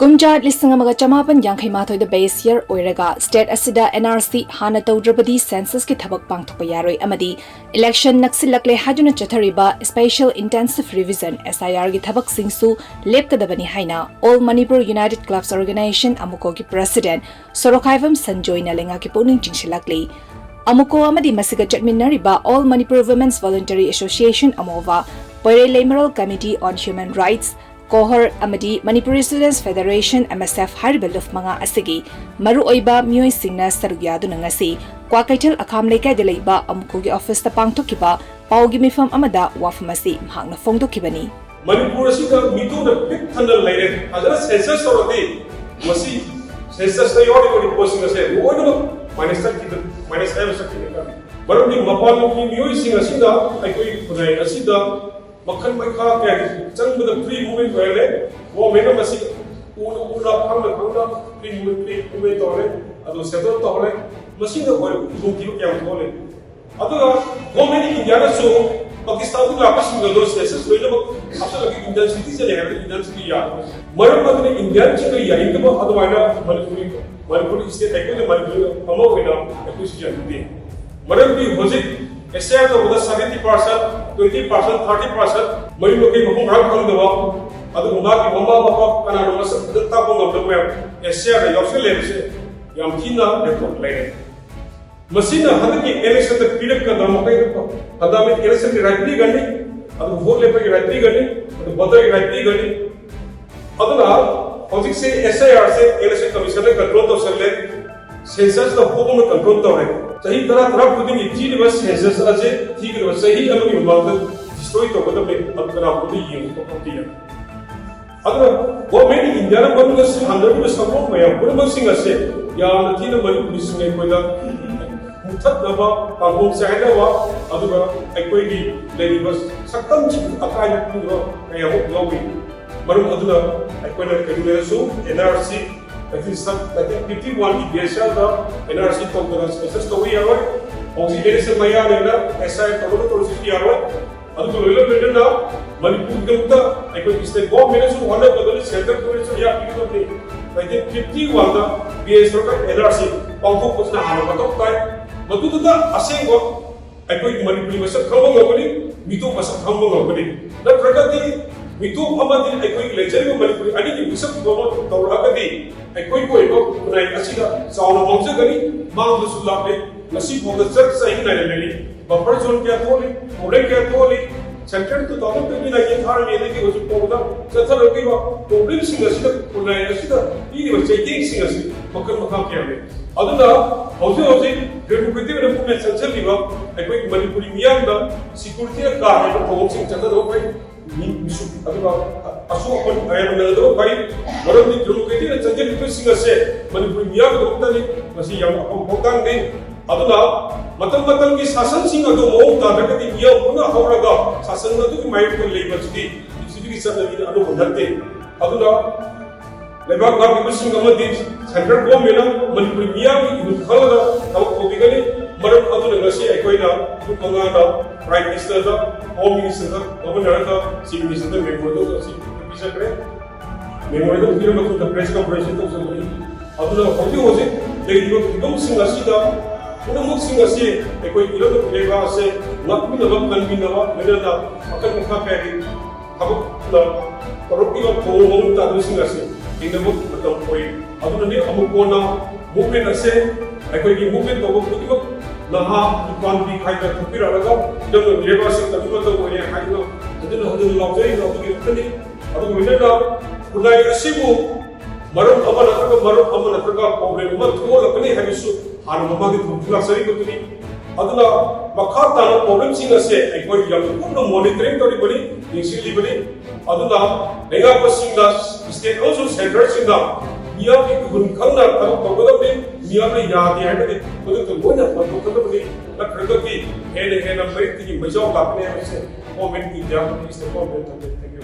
Kumjat listing amaga chamapan yang mathoi the base year oiraga state asida NRC hanna toudrabadi census ki thabak pangthokpa yaroi amadi election naksilakle hajuna chathariba special intensive revision SIR ki thabak singsu lepkadabani haina All Manipur United Clubs Organization AMUCO ki President Sorokhaibam Sanjoy na lenga ki puning chingsilakle AMUCO amadi masiga chatminariba All Manipur Women's Voluntary Association amova Poire Lemeral Committee on Human Rights Kohor amadi Manipuri Students Federation MSF Haribel of Manga Asigi Maru Oiba Mui Singna Sarugyadu Nangasi Kwakaitel Akam Leka de Leba AMUCO office the Pangtokiba Paugi Mifam Amada Wafamasi Hangna Phongdokibani Manipur Sika Mitu the Big Thunder Lady as a census or a day was see census the order posting us say what minus 7 but only Mapano Mui Singa Sida I could Asida Makan Maka can tell me the free moving toilet, or made a sick free moving toilet, and settle toilet, machine of oil, who give young toilet. Other many Indiana so Pakistan Lapas in those cases, after intensity and intensity yard. Murder Indian Chile Yankama, otherwise Manipur state equity Manipur acquisition today. Murder was it? Except over the 70%, 20%, 30%, Mary looking for Hong Kong, other Mumaki, Mama, and the top of the web, a share of the Yamkina, the lady. Messina, Hanaki, election the period Kadamaka, Adamic election right legally, and the whole level right legally, the mother right legally. Other objects say SIR say election commissioner control of select, census the home control of Sahi Tara putting it was census as a he was Sahi among mountain destroy the water of the other what many Indiana Bungas 100 was some of my Burma singer said, Yamatina Manu listening with a Mutataba, Pamon Sahanawa, other Equity, Lady was Sakam, a kind of I hope no way. Marum Aduna, Equina Kadusu, NRC. I think 51 years ago, NRC told us, "This is the way I work." Only there is a Mayana, SI Toronto City. I work. And to little bit now, Manipur, I could stay 4 minutes to one of the center to it. I think 51 years ago, NRC, Pampo was not a lot of time. But to the Asengo, I could Manipur was a trouble nobody, Mito was a trouble nobody. That record. Mitu amadi ekoi lecture Manipur ani bisap gomo tawrakadi ekoi ko eko nai asida sauna bomse gani mang sulapne nasib ho the church sai na leli buffer zone kya tholi ore kya tholi center to topic pe na ye thar me ne ki usu poda chathar ki ba problem sing asida kunai asida ini ba chaiting sing asida makam makam kya me aduna hose democratic movement center liba ekoi Manipuri miyam da security ka ha to thong sing chathar ho pai Asu upon I am another by one of the Drukati and Sanjay Singh said, Manipur Mia Guptani, Masi Yam Pokan Day, Aduna, Matam is Hassan Singh Ado, Tabakati Mia Puna Horaga, Sassan to my labor city, City Saturday Ado Dante, Aduna, Leva Singh Amadi, Central Bomina, Manipur Mia, Kala, Obigani, Maram Aduna Nasi, Equina, Pungana, Prime Minister, Home Minister, Governor, Chief Minister, Memorial of the press corporation of the other was it? They don't sing a sida, don't sing a say, a quick little flavor say, not with the love can be never, whether the Akaka, Rocky of home that sing a say, in the book with the poem. Other than Amukona, movement a say, I could be movement of book. Naha, you can't be kind of Piraga, don't never sing the Muto way, I know, I don't know how to love it or to give credit. Other than that, could I assume Marum Amanaka problem, but all of any Hamisu, Hanamadi to Lasari to me. Aduna Makata problem singer say, I got young, monitoring everybody, in Silly. Aduna, Nega Singas, state also central singer. Niya kung kanda pagkakabin niya may yati ay natin pagkakabon at pagkakabin na pagkakabin hele number 3 may job kapne ay comment India is the comment of the